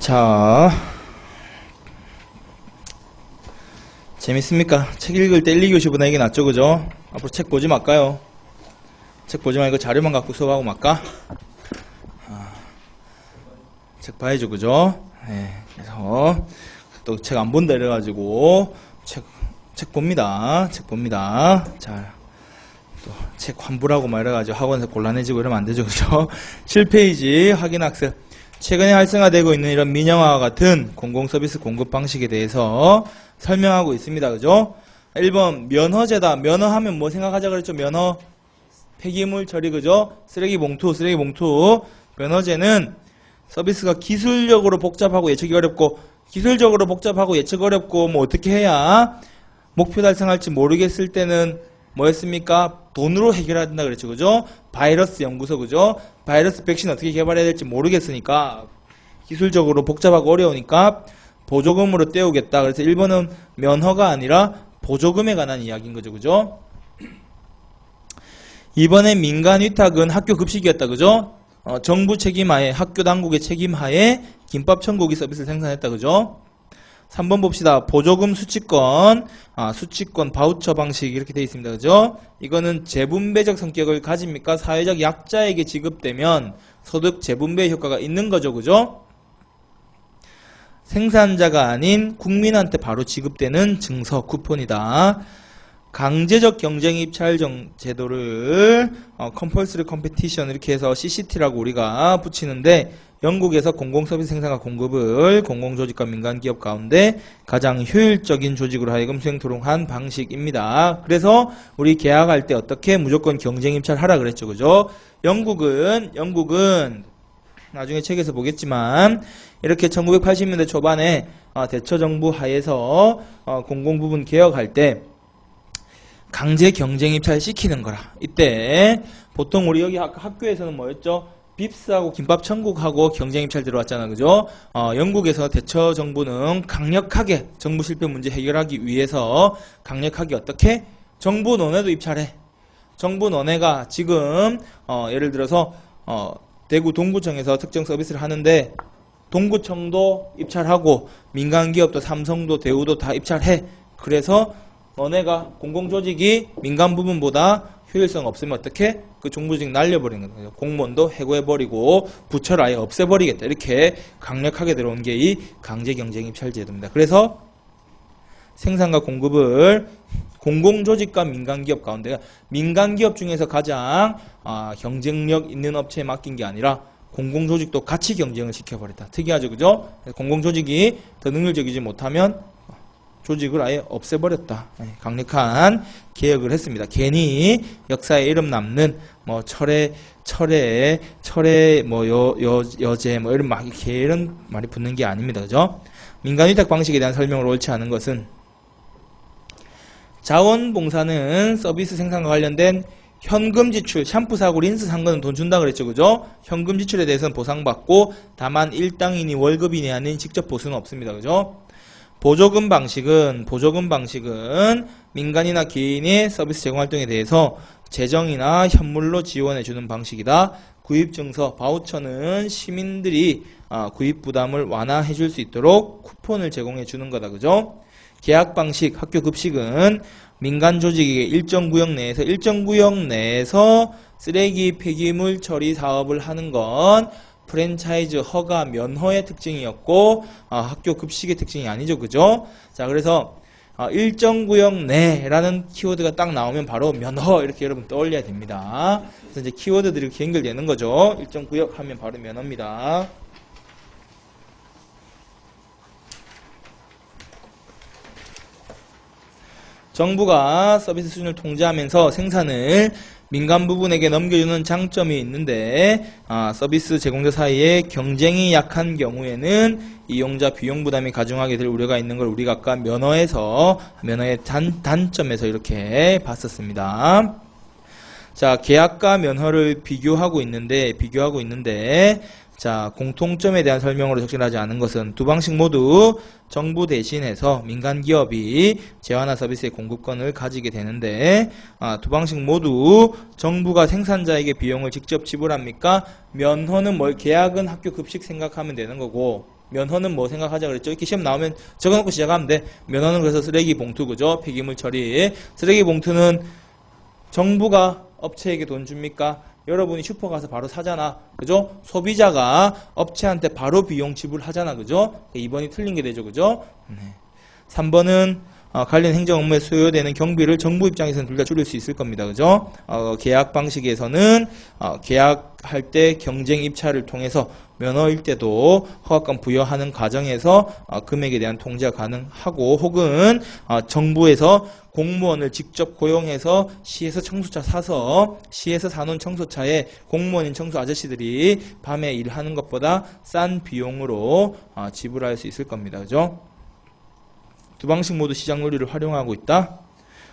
자, 재밌습니까? 책 읽을 때 1, 2교시보다 이게 낫죠, 그죠? 앞으로 책 보지 말까요? 책 보지 말고 자료만 갖고 수업하고 말까? 책 봐야죠, 그죠? 네, 그래서 또 책 안 본다 이래가지고 책 봅니다. 책 봅니다. 자, 또 책 환불하고 막 이래가지고 학원에서 곤란해지고 이러면 안 되죠, 그죠? 7페이지 확인학습. 최근에 활성화되고 있는 이런 민영화와 같은 공공서비스 공급 방식에 대해서 설명하고 있습니다. 그죠? 1번 면허제다. 면허하면 뭐 생각하자 그랬죠? 면허 폐기물 처리, 그죠? 쓰레기 봉투. 면허제는 서비스가 기술적으로 복잡하고 예측이 어렵고 뭐 어떻게 해야 목표 달성할지 모르겠을 때는 뭐였습니까? 돈으로 해결해야 된다 그랬죠. 그죠? 바이러스 연구소, 그죠? 바이러스 백신 어떻게 개발해야 될지 모르겠으니까 기술적으로 복잡하고 어려우니까 보조금으로 때우겠다. 그래서 1번은 면허가 아니라 보조금에 관한 이야기인 거죠. 그죠? 2번에 민간 위탁은 학교 급식이었다. 그죠? 정부 책임하에, 학교 당국의 책임하에 김밥 천국이 서비스를 생산했다. 그죠? 3번 봅시다. 보조금 수취권, 수취권 바우처 방식 이렇게 되어 있습니다. 그죠? 이거는 재분배적 성격을 가집니까? 사회적 약자에게 지급되면 소득 재분배 효과가 있는 거죠. 그죠? 생산자가 아닌 국민한테 바로 지급되는 증서 쿠폰이다. 강제적 경쟁 입찰 제도를 컴펄서리 컴피티션 이렇게 해서 CCT라고 우리가 붙이는데 영국에서 공공서비스 생산과 공급을 공공조직과 민간기업 가운데 가장 효율적인 조직으로 하여금 수행토록 한 방식입니다. 그래서 우리 계약할 때 어떻게 무조건 경쟁 입찰하라 그랬죠. 그죠? 영국은 나중에 책에서 보겠지만 이렇게 1980년대 초반에 대처정부 하에서 공공부문 개혁할 때 강제 경쟁 입찰 시키는 거라. 이때 보통 우리 여기 학교에서는 뭐였죠? 빕스하고 김밥 천국하고 경쟁 입찰 들어왔잖아. 그죠? 영국에서 대처 정부는 강력하게 정부 실패 문제 해결하기 위해서 강력하게 어떻게? 정부 논에도 입찰해. 정부 논에가 지금 예를 들어서 대구 동구청에서 특정 서비스를 하는데 동구청도 입찰하고 민간기업도 삼성도 대우도 다 입찰해. 그래서 너네가 공공조직이 민간 부분보다 효율성 없으면 어떻게? 그 정부직 날려버리는 거예요. 공무원도 해고해버리고 부처를 아예 없애버리겠다. 이렇게 강력하게 들어온 게 이 강제경쟁입찰제도입니다. 그래서 생산과 공급을 공공조직과 민간기업 가운데 민간기업 중에서 가장 경쟁력 있는 업체에 맡긴 게 아니라 공공조직도 같이 경쟁을 시켜버렸다. 특이하죠. 그죠? 공공조직이 더 능률적이지 못하면 조직을 아예 없애버렸다. 강력한 개혁을 했습니다. 괜히 역사에 이름 남는 뭐 철의 뭐 여제 뭐 이런 막 이런 말이 붙는 게 아닙니다. 그죠? 민간 위탁 방식에 대한 설명을 옳지 않은 것은 자원봉사는 서비스 생산과 관련된 현금 지출, 샴푸 사고 린스 산 거는 돈 준다 그랬죠. 그죠? 현금 지출에 대해서는 보상받고 다만 일당이니 월급이니 아닌 직접 보수는 없습니다. 그죠? 보조금 방식은 민간이나 개인의 서비스 제공 활동에 대해서 재정이나 현물로 지원해 주는 방식이다. 구입증서, 바우처는 시민들이 구입 부담을 완화해 줄 수 있도록 쿠폰을 제공해 주는 거다. 그죠? 계약 방식, 학교 급식은 민간 조직이 일정 구역 내에서 쓰레기 폐기물 처리 사업을 하는 건 프랜차이즈 허가 면허의 특징이었고 학교 급식의 특징이 아니죠. 그죠? 자, 그래서 일정 구역 내라는 키워드가 딱 나오면 바로 면허 이렇게 여러분 떠올려야 됩니다. 그래서 이제 키워드들이 이렇게 연결되는 거죠. 일정 구역 하면 바로 면허입니다. 정부가 서비스 수준을 통제하면서 생산을 민간 부분에게 넘겨주는 장점이 있는데 서비스 제공자 사이에 경쟁이 약한 경우에는 이용자 비용 부담이 가중하게 될 우려가 있는 걸 우리가 아까 면허의 단점에서 이렇게 봤었습니다. 자, 계약과 면허를 비교하고 있는데 자, 공통점에 대한 설명으로 적절하지 않은 것은 두 방식 모두 정부 대신해서 민간 기업이 재화나 서비스의 공급권을 가지게 되는데 두 방식 모두 정부가 생산자에게 비용을 직접 지불합니까? 면허는 계약은 학교 급식 생각하면 되는 거고 면허는 뭐 생각하자 그랬죠? 이렇게 시험 나오면 적어놓고 시작하면 돼. 면허는 그래서 쓰레기 봉투, 그죠? 폐기물 처리. 쓰레기 봉투는 정부가 업체에게 돈 줍니까? 여러분이 슈퍼 가서 바로 사잖아. 그죠? 소비자가 업체한테 바로 비용 지불하잖아. 그죠? 2번이 틀린 게 되죠. 그죠? 3번은 관련 행정 업무에 소요되는 경비를 정부 입장에서는 둘 다 줄일 수 있을 겁니다. 그죠? 계약 방식에서는 계약할 때 경쟁 입찰을 통해서 면허일 때도 허가권 부여하는 과정에서 금액에 대한 통제가 가능하고, 혹은 정부에서 공무원을 직접 고용해서 시에서 청소차 사서 시에서 사놓은 청소차에 공무원인 청소 아저씨들이 밤에 일하는 것보다 싼 비용으로 지불할 수 있을 겁니다. 그죠? 두 방식 모두 시장 논리를 활용하고 있다.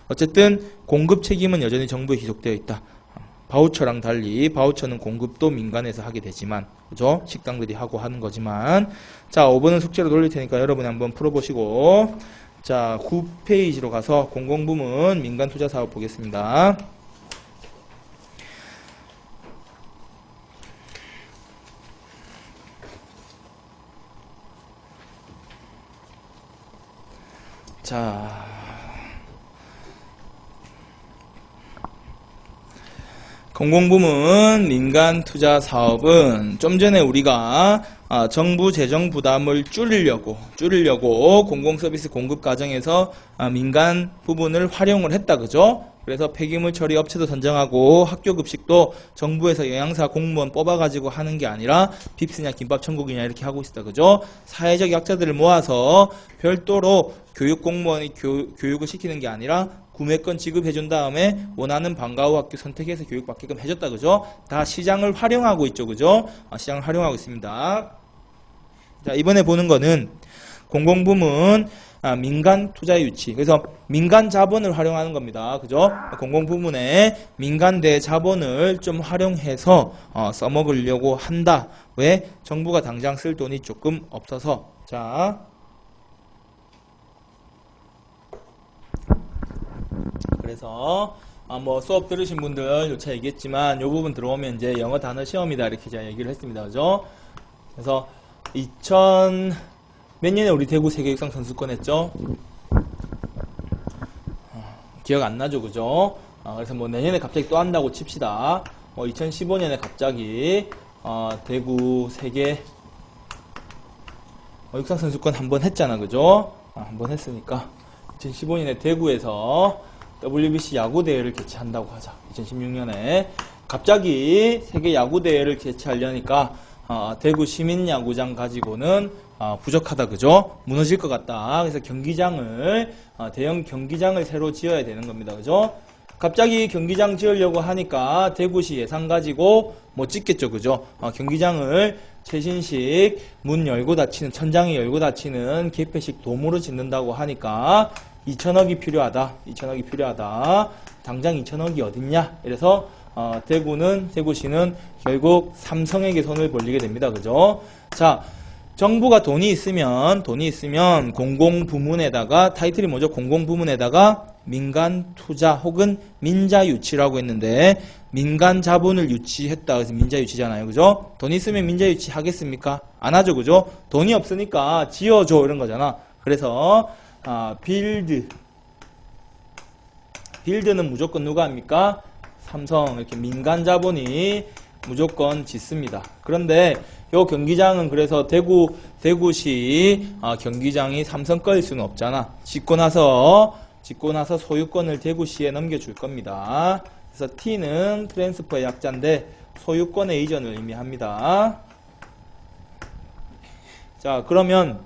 어쨌든 공급 책임은 여전히 정부에 기속되어 있다. 바우처랑 달리 바우처는 공급도 민간에서 하게 되지만, 그죠? 식당들이 하고 하는 거지만. 자, 5번은 숙제로 돌릴 테니까 여러분이 한번 풀어보시고, 자, 9페이지로 가서 공공부문 민간 투자 사업 보겠습니다. 자, 공공부문 민간 투자 사업은 좀 전에 우리가 정부 재정 부담을 줄이려고 공공서비스 공급 과정에서 민간 부분을 활용을 했다. 그죠? 그래서 폐기물 처리 업체도 선정하고 학교 급식도 정부에서 영양사 공무원 뽑아가지고 하는 게 아니라 빕스냐 김밥 천국이냐 이렇게 하고 있다. 그죠? 사회적 약자들을 모아서 별도로 교육 공무원이 교육을 시키는 게 아니라 구매권 지급해준 다음에 원하는 방과 후 학교 선택해서 교육받게끔 해줬다. 그죠? 다 시장을 활용하고 있죠. 그죠? 시장을 활용하고 있습니다. 자, 이번에 보는 거는 공공부문 민간 투자 유치. 그래서 민간 자본을 활용하는 겁니다. 그죠? 공공부문에 민간대 자본을 좀 활용해서 써먹으려고 한다. 왜? 정부가 당장 쓸 돈이 조금 없어서. 자, 그래서 뭐 수업 들으신 분들 요차 얘기했지만 요 부분 들어오면 이제 영어 단어 시험이다 이렇게 제가 얘기를 했습니다. 그죠? 그래서 2000 몇 년에 우리 대구 세계육상 선수권 했죠? 기억 안 나죠? 그죠? 그래서 뭐 내년에 갑자기 또 한다고 칩시다. 2015년에 갑자기 대구 세계 육상 선수권 한번 했잖아. 그죠? 한번 했으니까 2015년에 대구에서 WBC 야구대회를 개최한다고 하자. 2016년에 갑자기 세계 야구대회를 개최하려니까 대구 시민야구장 가지고는 부족하다. 그죠? 무너질 것 같다. 그래서 경기장을 대형 경기장을 새로 지어야 되는 겁니다. 그죠? 갑자기 경기장 지으려고 하니까 대구시 예산 가지고 못 짓겠죠. 그죠? 경기장을 최신식 문 열고 닫히는 천장이 열고 닫히는 개폐식 도무로 짓는다고 하니까 2천억이 필요하다. 2천억이 필요하다. 당장 2천억이 어딨냐? 이래서 대구시는 결국 삼성에게 손을 벌리게 됩니다. 그죠? 자, 정부가 돈이 있으면 공공부문에다가 타이틀이 뭐죠? 공공부문에다가 민간 투자 혹은 민자 유치라고 했는데 민간 자본을 유치했다. 그래서 민자 유치잖아요. 그죠? 돈 있으면 민자 유치 하겠습니까? 안 하죠. 그죠? 돈이 없으니까 지어줘 이런 거잖아. 그래서 빌드는 무조건 누가 합니까? 삼성. 이렇게 민간 자본이 무조건 짓습니다. 그런데 요 경기장은 그래서 대구시 경기장이 삼성 거일 수는 없잖아. 짓고 나서 소유권을 대구시에 넘겨줄 겁니다. 그래서 T는 트랜스퍼의 약자인데 소유권의 이전을 의미합니다. 자, 그러면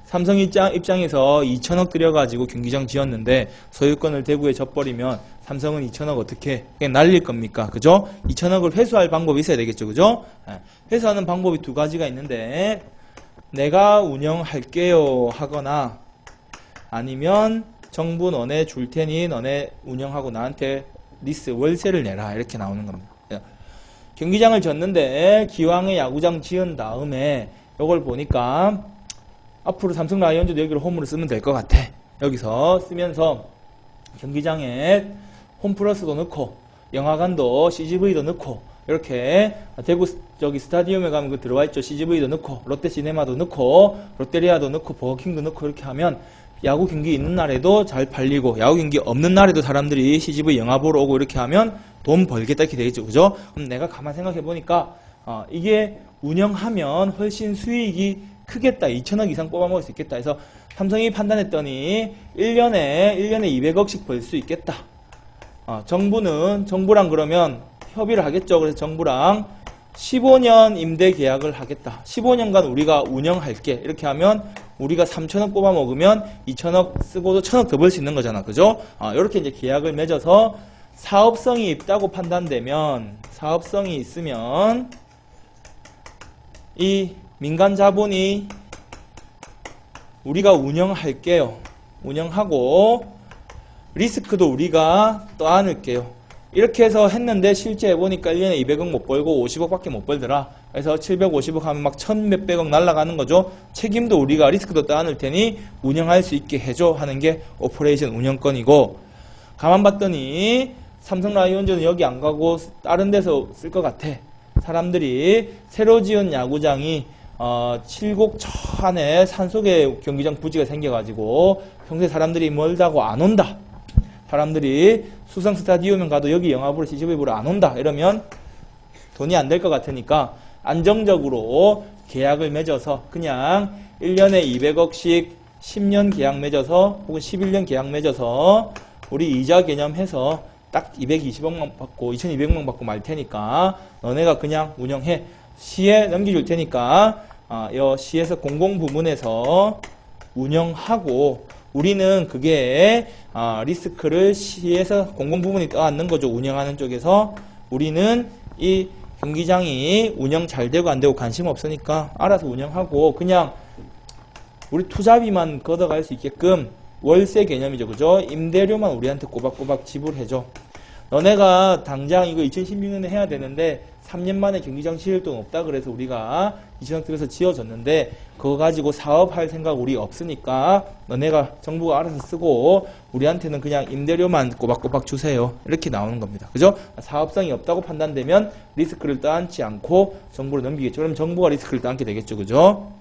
삼성 입장에서 2천억 들여가지고 경기장 지었는데 소유권을 대구에 져버리면 삼성은 2천억 어떻게 그냥 날릴 겁니까? 그죠? 2천억을 회수할 방법이 있어야 되겠죠. 그죠? 회수하는 방법이 두 가지가 있는데 내가 운영할게요 하거나 아니면 정부 너네 줄 테니 너네 운영하고 나한테 리스 월세를 내라 이렇게 나오는 겁니다. 경기장을 졌는데 기왕에 야구장 지은 다음에 이걸 보니까 앞으로 삼성 라이온즈도 여기를 홈으로 쓰면 될 것 같아. 여기서 쓰면서 경기장에 홈플러스도 넣고 영화관도 CGV도 넣고 이렇게 대구 저기 스타디움에 가면 그 들어와 있죠. CGV도 넣고 롯데 시네마도 넣고 롯데리아도 넣고 버거킹도 넣고 이렇게 하면 야구 경기 있는 날에도 잘 팔리고 야구 경기 없는 날에도 사람들이 CGV 영화 보러 오고 이렇게 하면 돈 벌겠다 이렇게 되겠죠. 그죠? 그럼 내가 가만 생각해 보니까 이게 운영하면 훨씬 수익이 크겠다. 2천억 이상 뽑아먹을 수 있겠다. 그래서 삼성이 판단했더니 1년에 200억씩 벌 수 있겠다. 정부랑 그러면 협의를 하겠죠. 그래서 정부랑 15년 임대 계약을 하겠다. 15년간 우리가 운영할게. 이렇게 하면 우리가 3천억 뽑아 먹으면 2천억 쓰고도 1천억 더 벌 수 있는 거잖아. 그죠? 이렇게 이제 계약을 맺어서 사업성이 있다고 판단되면, 사업성이 있으면 이 민간 자본이 우리가 운영할게요. 운영하고 리스크도 우리가 떠안을게요. 이렇게 해서 했는데 실제 해보니까 1년에 200억 못 벌고 50억밖에 못 벌더라. 그래서 750억 하면 막 1000몇백억 날아가는 거죠. 책임도 우리가 리스크도 떠안을 테니 운영할 수 있게 해줘 하는 게 오퍼레이션 운영권이고, 가만 봤더니 삼성 라이온즈는 여기 안 가고 다른 데서 쓸 것 같아. 사람들이 새로 지은 야구장이 칠곡 저 안에 산속에 경기장 부지가 생겨가지고 평소에 사람들이 멀다고 안 온다. 사람들이 수성 스타디움에 가도 여기 영화 보러 CGV 보러 안 온다. 이러면 돈이 안 될 것 같으니까 안정적으로 계약을 맺어서 그냥 1년에 200억씩 10년 계약 맺어서 혹은 11년 계약 맺어서 우리 이자 개념해서 딱 220억만 받고 2200만 받고 말 테니까 너네가 그냥 운영해. 시에 넘겨줄 테니까 시에서 공공부문에서 운영하고 우리는 그게 리스크를 시에서 공공부문이 떠안는 거죠. 운영하는 쪽에서 우리는 이 경기장이 운영 잘 되고 안 되고 관심 없으니까 알아서 운영하고 그냥 우리 투자비만 걷어갈 수 있게끔 월세 개념이죠. 그죠? 임대료만 우리한테 꼬박꼬박 지불해줘. 너네가 당장 이거 2016년에 해야 되는데 3년 만에 경기장 지을 돈 없다 그래서 우리가 2천억 들여서 지어줬는데 그거 가지고 사업할 생각 우리 없으니까 너네가 정부가 알아서 쓰고 우리한테는 그냥 임대료만 꼬박꼬박 주세요. 이렇게 나오는 겁니다. 그죠? 사업성이 없다고 판단되면 리스크를 떠안지 않고 정부로 넘기겠죠. 그럼 정부가 리스크를 떠안게 되겠죠. 그죠?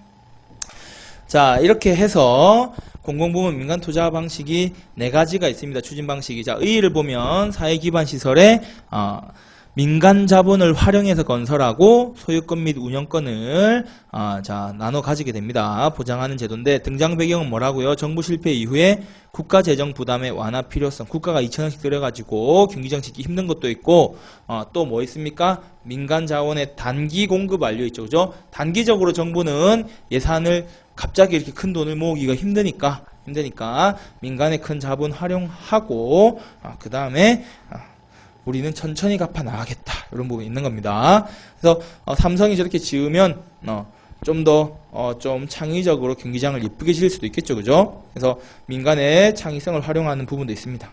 자, 이렇게 해서 공공부문 민간 투자 방식이 4가지가 있습니다. 추진 방식이. 자, 의의를 보면 사회 기반 시설에 민간 자본을 활용해서 건설하고 소유권 및 운영권을 나눠 가지게 됩니다. 보장하는 제도인데 등장 배경은 뭐라고요? 정부 실패 이후에 국가 재정 부담의 완화 필요성. 국가가 2천억씩 들여가지고 경기장 짓기 힘든 것도 있고 또 뭐 있습니까? 민간 자원의 단기 공급 완료 있죠. 그죠? 단기적으로 정부는 예산을 갑자기 이렇게 큰 돈을 모으기가 힘드니까 민간의 큰 자본 활용하고 그 다음에 우리는 천천히 갚아 나가겠다. 이런 부분이 있는 겁니다. 그래서 삼성이 저렇게 지으면 좀 더 좀 창의적으로 경기장을 예쁘게 지을 수도 있겠죠. 그죠? 그래서 민간의 창의성을 활용하는 부분도 있습니다.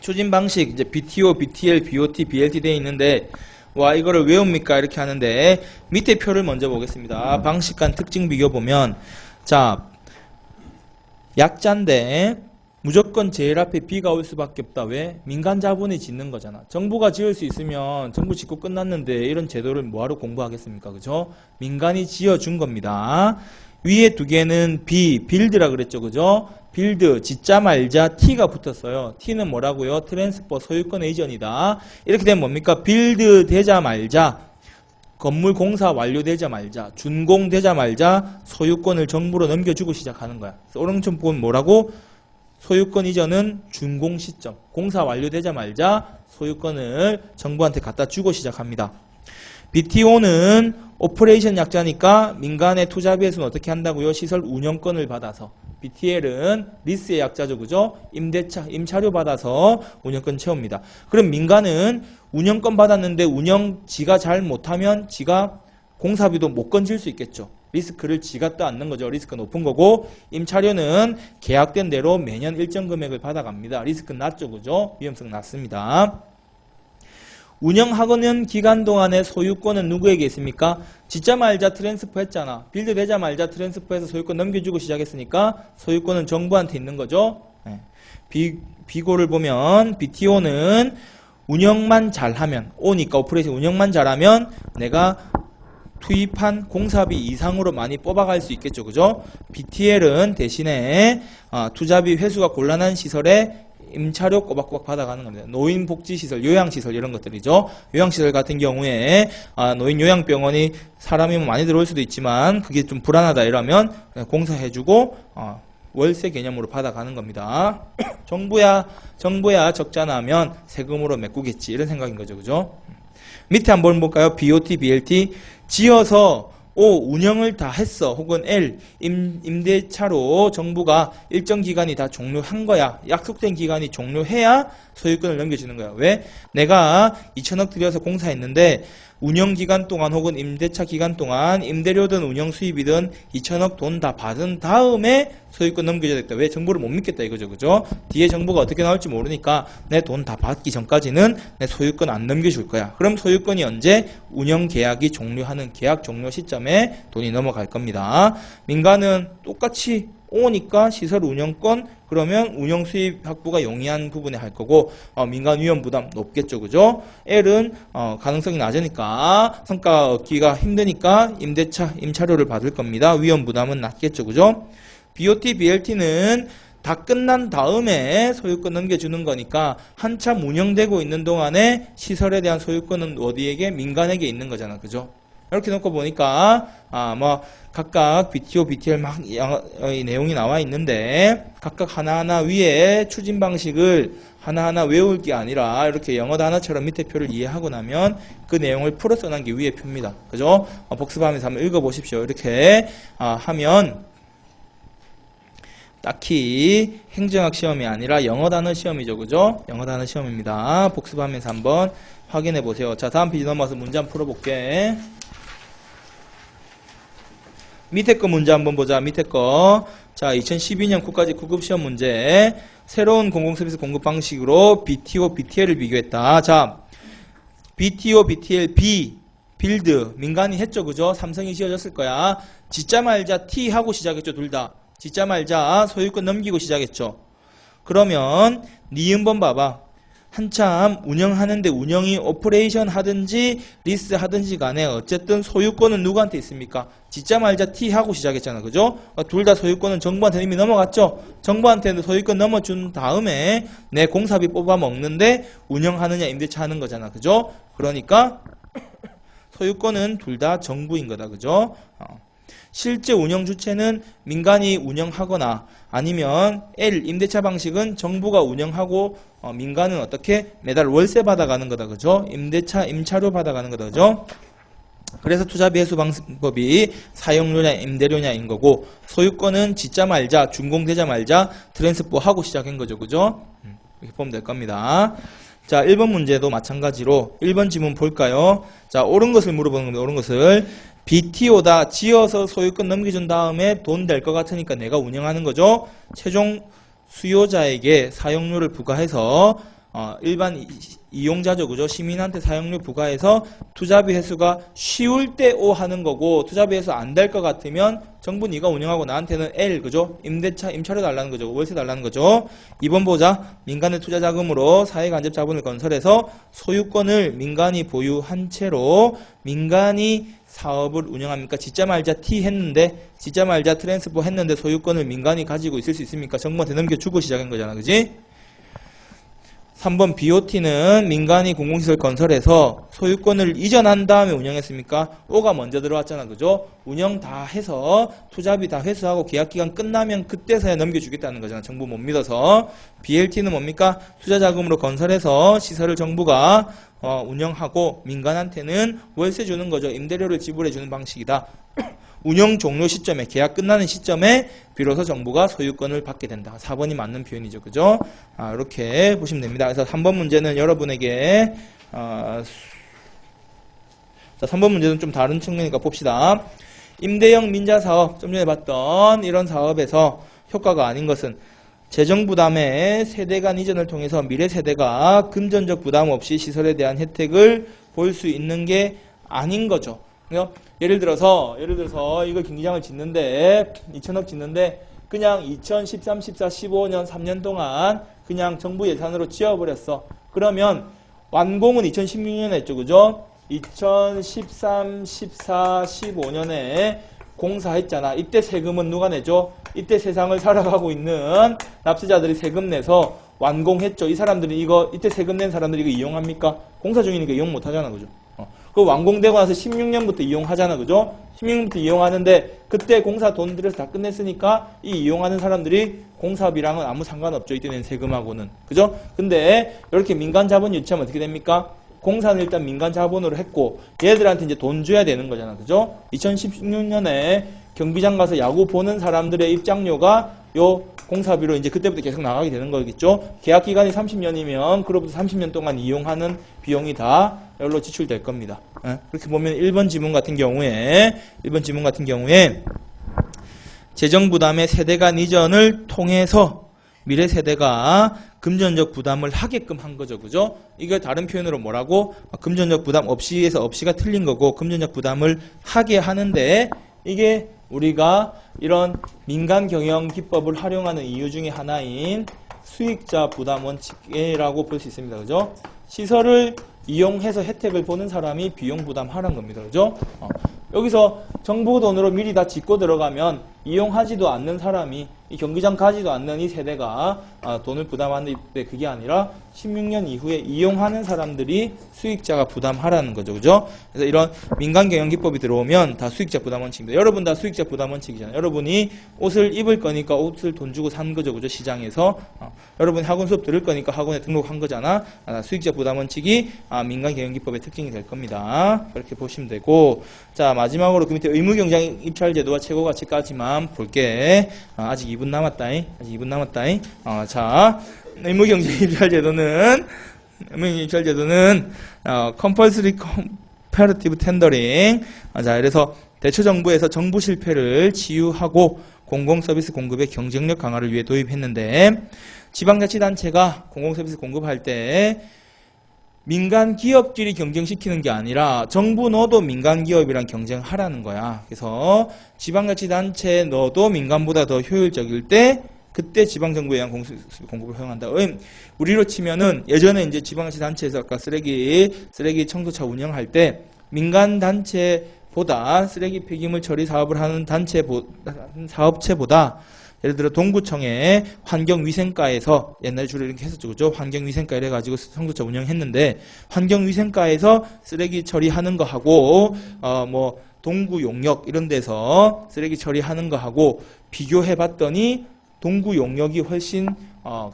추진 방식 이제 BTO, BTL, BOT, BLT 되어 있는데 와 이거를 외웁니까? 이렇게 하는데 밑에 표를 먼저 보겠습니다. 방식 간 특징 비교 보면 자 약자인데 무조건 제일 앞에 B가 올 수밖에 없다. 왜? 민간 자본이 짓는 거잖아. 정부가 지을 수 있으면 정부 짓고 끝났는데 이런 제도를 뭐하러 공부하겠습니까? 그죠? 민간이 지어준 겁니다. 위에 두 개는 B, 빌드라 그랬죠. 그죠? 빌드, 짓자 말자 T가 붙었어요. T는 뭐라고요? 트랜스퍼, 소유권 이전이다. 이렇게 되면 뭡니까? 빌드 되자 말자, 건물 공사 완료되자 말자, 준공되자 말자 소유권을 정부로 넘겨주고 시작하는 거야. 그래서 오른쪽 부분 뭐라고? 소유권 이전은 준공 시점, 공사 완료되자 말자 소유권을 정부한테 갖다 주고 시작합니다. BTO는 오퍼레이션 약자니까 민간의 투자비에서는 어떻게 한다고요? 시설 운영권을 받아서. BTL은 리스의 약자죠. 그죠? 임대차, 임차료 받아서 운영권 채웁니다. 그럼 민간은 운영권 받았는데 운영 지가 잘 못하면 지가 공사비도 못 건질 수 있겠죠. 리스크를 지가 떠안는 거죠. 리스크 높은 거고 임차료는 계약된 대로 매년 일정 금액을 받아갑니다. 리스크 낮죠. 그죠? 위험성 낮습니다. 운영하고는 기간 동안의 소유권은 누구에게 있습니까? 짓자 말자 트랜스퍼 했잖아. 빌드 되자 말자 트랜스퍼해서 소유권 넘겨주고 시작했으니까 소유권은 정부한테 있는 거죠. 비고를 보면 BTO는 운영만 잘하면, O니까 오퍼레이션 운영만 잘하면 내가 투입한 공사비 이상으로 많이 뽑아갈 수 있겠죠. 그죠? BTL은 대신에 투자비 회수가 곤란한 시설에 임차료 꼬박꼬박 받아가는 겁니다. 노인복지시설, 요양시설 이런 것들이죠. 요양시설 같은 경우에 노인 요양병원이 사람이 많이 들어올 수도 있지만 그게 좀 불안하다 이러면 공사해주고 월세 개념으로 받아가는 겁니다. 정부야 적잖아 하면 세금으로 메꾸겠지 이런 생각인 거죠. 그죠? 밑에 한번 볼까요? BOT, BLT 지어서 O 운영을 다 했어 혹은 L 임대차로 정부가 일정 기간이 다 종료한 거야. 약속된 기간이 종료해야 소유권을 넘겨주는 거야. 왜? 내가 2천억 들여서 공사했는데 운영 기간 동안 혹은 임대차 기간 동안 임대료든 운영 수입이든 2천억 돈 다 받은 다음에 소유권 넘겨줘야 되겠다. 왜? 정부를 못 믿겠다 이거죠. 그죠? 뒤에 정부가 어떻게 나올지 모르니까 내 돈 다 받기 전까지는 내 소유권 안 넘겨줄 거야. 그럼 소유권이 언제? 운영 계약이 종료하는 계약 종료 시점에 돈이 넘어갈 겁니다. 민간은 똑같이 O니까 시설 운영권 그러면 운영 수입 확보가 용이한 부분에 할 거고 민간 위험 부담 높겠죠. 그죠? L은 가능성이 낮으니까 성과 얻기가 힘드니까 임차료를 받을 겁니다. 위험 부담은 낮겠죠. 그죠? BOT, BLT는 다 끝난 다음에 소유권 넘겨주는 거니까 한참 운영되고 있는 동안에 시설에 대한 소유권은 어디에게? 민간에게 있는 거잖아. 그죠? 이렇게 놓고 보니까 각각 BTO, BTL 막 내용이 나와 있는데 각각 하나하나 위에 추진 방식을 하나하나 외울 게 아니라 이렇게 영어 단어처럼 밑에 표를 이해하고 나면 그 내용을 풀어 써놓은 게 위에 표입니다. 그죠? 복습하면서 한번 읽어보십시오. 이렇게 하면 딱히 행정학 시험이 아니라 영어 단어 시험이죠. 그죠? 영어 단어 시험입니다. 복습하면서 한번 확인해 보세요. 자, 다음 페이지 넘어가서 문제 한번 풀어볼게. 밑에 거 문제 한번 보자. 밑에 거. 자, 2012년 국가직 9급 시험 문제. 새로운 공공서비스 공급 방식으로 BTO, BTL을 비교했다. 자, BTO, BTL, 빌드. 민간이 했죠. 그죠? 삼성이 지어졌을 거야. 짓자 말자 T 하고 시작했죠. 둘 다. 짓자 말자 소유권 넘기고 시작했죠. 그러면 니은번 봐봐. 한참 운영하는데 운영이 오퍼레이션 하든지 리스 하든지 간에 어쨌든 소유권은 누구한테 있습니까? 짓자 말자 T 하고 시작했잖아. 그죠? 둘 다 소유권은 정부한테 이미 넘어갔죠? 정부한테는 소유권 넘어준 다음에 내 공사비 뽑아 먹는데 운영하느냐 임대차 하는 거잖아. 그죠? 그러니까 소유권은 둘 다 정부인 거다. 그죠? 실제 운영 주체는 민간이 운영하거나 아니면 L 임대차 방식은 정부가 운영하고 민간은 어떻게 매달 월세 받아가는 거다. 그죠? 임차료 받아가는 거다. 그죠? 그래서 투자비 회수 방법이 사용료냐 임대료냐인 거고 소유권은 짓자 말자 준공되자 말자 트랜스포 하고 시작한 거죠. 그죠? 이렇게 보면 될 겁니다. 자, 1번 문제도 마찬가지로 1번 지문 볼까요? 자, 옳은 것을 물어보는 겁니다. 옳은 것을. BTO다. 지어서 소유권 넘겨준 다음에 돈 될 것 같으니까 내가 운영하는 거죠. 최종 수요자에게 사용료를 부과해서 일반 이용자죠. 그죠? 시민한테 사용료 부과해서 투자비 회수가 쉬울 때 O 하는 거고 투자비 회수 안 될 것 같으면 정부 네가 운영하고 나한테는 L. 그죠? 임차료 달라는 거죠. 월세 달라는 거죠. 2번 보자. 민간의 투자 자금으로 사회 간접 자본을 건설해서 소유권을 민간이 보유한 채로 민간이 사업을 운영합니까? 짓자 말자 T 했는데 짓자 말자 트랜스포 했는데 소유권을 민간이 가지고 있을 수 있습니까? 정부한테 넘겨주고 시작한 거잖아. 그지? 3번 BOT는 민간이 공공시설 건설해서 소유권을 이전한 다음에 운영했습니까? O가 먼저 들어왔잖아. 그죠? 운영 다 해서 투자비 다 회수하고 계약기간 끝나면 그때서야 넘겨주겠다는 거잖아. 정부 못 믿어서. BLT는 뭡니까? 투자자금으로 건설해서 시설을 정부가 운영하고 민간한테는 월세 주는 거죠. 임대료를 지불해 주는 방식이다. 운영 종료 시점에 계약 끝나는 시점에 비로소 정부가 소유권을 받게 된다. 4번이 맞는 표현이죠. 그죠? 이렇게 보시면 됩니다. 그래서 3번 문제는 여러분에게 자, 3번 문제는 좀 다른 측면이니까 봅시다. 임대형 민자사업, 좀 전에 봤던 이런 사업에서 효과가 아닌 것은 재정 부담의 세대 간 이전을 통해서 미래 세대가 금전적 부담 없이 시설에 대한 혜택을 볼 수 있는 게 아닌 거죠. 예를 들어서 이거 경기장을 짓는데 2천억 짓는데 그냥 2013, 14, 15년 3년 동안 그냥 정부 예산으로 지어버렸어. 그러면 완공은 2016년에 했죠. 그죠? 2013, 14, 15년에 공사했잖아. 이때 세금은 누가 내죠? 이때 세상을 살아가고 있는 납세자들이 세금 내서 완공했죠. 이 사람들이 이때 세금 낸 사람들이 이거 이용합니까? 공사 중이니까 이용 못 하잖아. 그죠? 그 완공되고 나서 16년부터 이용하잖아. 그죠? 16년부터 이용하는데 그때 공사 돈 들여서 다 끝냈으니까 이 이용하는 사람들이 공사비랑은 아무 상관없죠. 이때 낸 세금하고는. 그죠? 근데 이렇게 민간 자본 유치하면 어떻게 됩니까? 공사는 일단 민간 자본으로 했고 얘들한테 이제 돈 줘야 되는 거잖아. 그죠? 2016년에 경기장 가서 야구 보는 사람들의 입장료가 요 공사비로 이제 그때부터 계속 나가게 되는 거겠죠. 계약 기간이 30년이면 그로부터 30년 동안 이용하는 비용이 다 여기로 지출될 겁니다. 그렇게 보면 1번 지문 같은 경우에 재정 부담의 세대 간 이전을 통해서 미래 세대가 금전적 부담을 하게끔 한 거죠. 그죠? 이걸 다른 표현으로 뭐라고? 금전적 부담 없이에서 없이가 틀린 거고 금전적 부담을 하게 하는데 이게 우리가 이런 민간 경영 기법을 활용하는 이유 중에 하나인 수익자 부담 원칙이라고 볼 수 있습니다. 그죠? 시설을 이용해서 혜택을 보는 사람이 비용 부담하라는 겁니다. 그죠? 여기서 정부 돈으로 미리 다 짓고 들어가면 이용하지도 않는 사람이 이 경기장 가지도 않는 이 세대가 돈을 부담하는데 그게 아니라 16년 이후에 이용하는 사람들이 수익자가 부담하라는 거죠. 그죠? 그래서 이런 민간 경영 기법이 들어오면 다 수익자 부담 원칙입니다. 여러분 다 수익자 부담 원칙이잖아요. 여러분이 옷을 입을 거니까 옷을 돈 주고 산 거죠. 그죠? 시장에서. 여러분이 학원 수업 들을 거니까 학원에 등록한 거잖아. 수익자 부담 원칙이 민간 경영 기법의 특징이 될 겁니다. 그렇게 보시면 되고 자 마지막으로 그 밑에 의무경쟁 입찰 제도와 최고가치까지만 볼게. 아직 2분 남았다잉. 자, 의무경쟁 입찰 제도는 compulsory comparative tendering. 자, 그래서 대처정부에서 정부 실패를 치유하고 공공서비스 공급의 경쟁력 강화를 위해 도입했는데 지방자치단체가 공공서비스 공급할 때 민간 기업끼리 경쟁시키는 게 아니라 정부 너도 민간 기업이랑 경쟁하라는 거야. 그래서 지방자치단체 너도 민간보다 더 효율적일 때 그때 지방정부에 의한 공급을 허용한다. 우리로 치면은 예전에 이제 지방자치단체에서 아까 쓰레기 청소차 운영할 때 민간 단체보다 쓰레기 폐기물 처리 사업을 하는 사업체보다 예를 들어 동구청에 환경위생과에서 옛날에 주로 이렇게 했었죠. 그죠? 환경위생과 이래가지고 청소차 운영했는데 환경위생과에서 쓰레기 처리하는 거 하고 뭐 동구용역 이런 데서 쓰레기 처리하는 거 하고 비교해봤더니 동구용역이 훨씬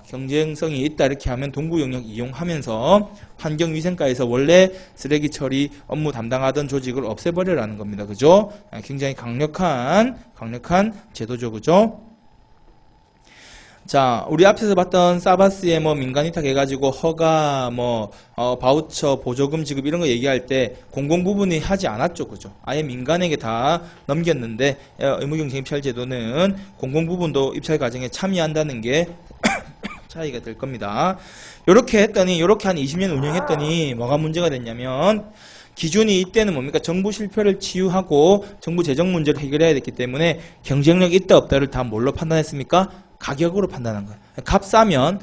경쟁성이 있다 이렇게 하면 동구용역 이용하면서 환경위생과에서 원래 쓰레기 처리 업무 담당하던 조직을 없애버리라는 겁니다. 그죠? 굉장히 강력한 제도죠. 그죠? 자, 우리 앞에서 봤던 사바스의 뭐 민간위탁 해가지고 허가, 바우처, 보조금 지급 이런 거 얘기할 때 공공 부분이 하지 않았죠. 그죠? 아예 민간에게 다 넘겼는데, 의무경쟁 입찰 제도는 공공 부분도 입찰 과정에 참여한다는 게 차이가 될 겁니다. 요렇게 한 20년 운영했더니 뭐가 문제가 됐냐면, 기준이 이때는 뭡니까? 정부 실패를 치유하고 정부 재정 문제를 해결해야 됐기 때문에 경쟁력 있다 없다를 다 뭘로 판단했습니까? 가격으로 판단한 거야. 값 싸면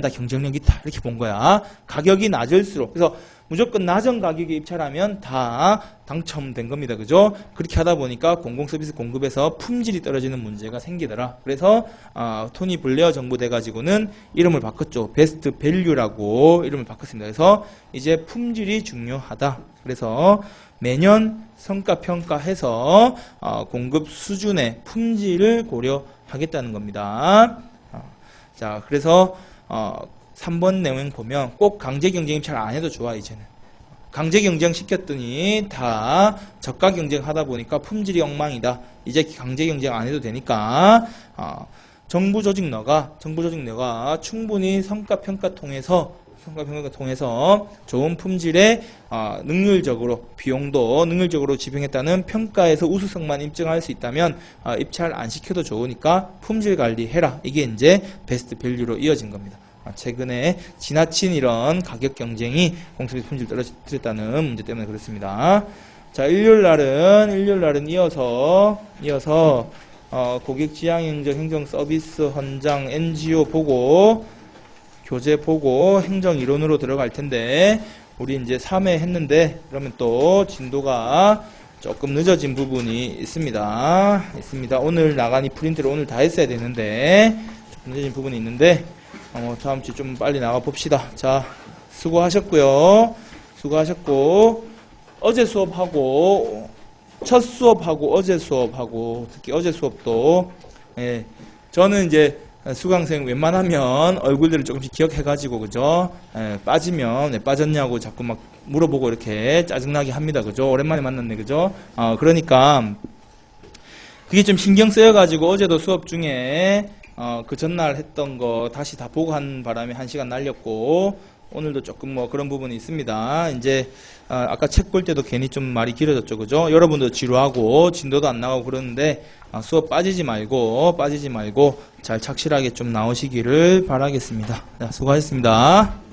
다 경쟁력 있다 이렇게 본 거야. 가격이 낮을수록 그래서 무조건 낮은 가격에 입찰하면 다 당첨된 겁니다. 그죠? 그렇게 하다 보니까 공공서비스 공급에서 품질이 떨어지는 문제가 생기더라. 그래서 토니 블레어 정부 돼가지고는 이름을 바꿨죠. 베스트 밸류라고 이름을 바꿨습니다. 그래서 이제 품질이 중요하다. 그래서 매년 성과 평가해서 공급 수준의 품질을 고려하겠다는 겁니다. 자, 그래서 3번 내용 보면 꼭 강제 경쟁 입찰 안 해도 좋아. 이제는 강제 경쟁 시켰더니 다 저가 경쟁 하다 보니까 품질이 엉망이다. 이제 강제 경쟁 안 해도 되니까 정부 조직 너가 충분히 성과 평가 통해서 좋은 품질의 능률적으로 비용도 능률적으로 집행했다는 평가에서 우수성만 입증할 수 있다면 입찰 안 시켜도 좋으니까 품질 관리해라. 이게 이제 베스트 밸류로 이어진 겁니다. 최근에 지나친 이런 가격 경쟁이 공서비스 품질 떨어뜨렸다는 문제 때문에 그렇습니다. 자, 일요일 날은 이어서 고객 지향 행정 서비스 헌장 NGO 보고 교재 보고 행정 이론으로 들어갈 텐데 우리 이제 3회 했는데 그러면 또 진도가 조금 늦어진 부분이 있습니다. 오늘 나간 이 프린트를 오늘 다 했어야 되는데 조금 늦어진 부분이 있는데 다음 주에 좀 빨리 나가 봅시다. 자, 수고하셨고요. 어제 수업하고 첫 수업하고 어제 수업하고 특히 어제 수업도 저는 이제 수강생 웬만하면 얼굴들을 조금씩 기억해가지고 그죠? 빠지면 왜 빠졌냐고 자꾸 막 물어보고 이렇게 짜증나게 합니다. 그죠? 오랜만에 만났네. 그죠? 그러니까 그게 좀 신경 쓰여가지고 어제도 수업 중에 그 전날 했던 거 다시 다 보고 한 바람에 1시간 날렸고 오늘도 조금 뭐 그런 부분이 있습니다. 이제 아까 책 볼 때도 괜히 좀 말이 길어졌죠. 그죠? 여러분도 지루하고 진도도 안 나가고 그러는데 수업 빠지지 말고 잘 착실하게 좀 나오시기를 바라겠습니다. 자, 수고하셨습니다.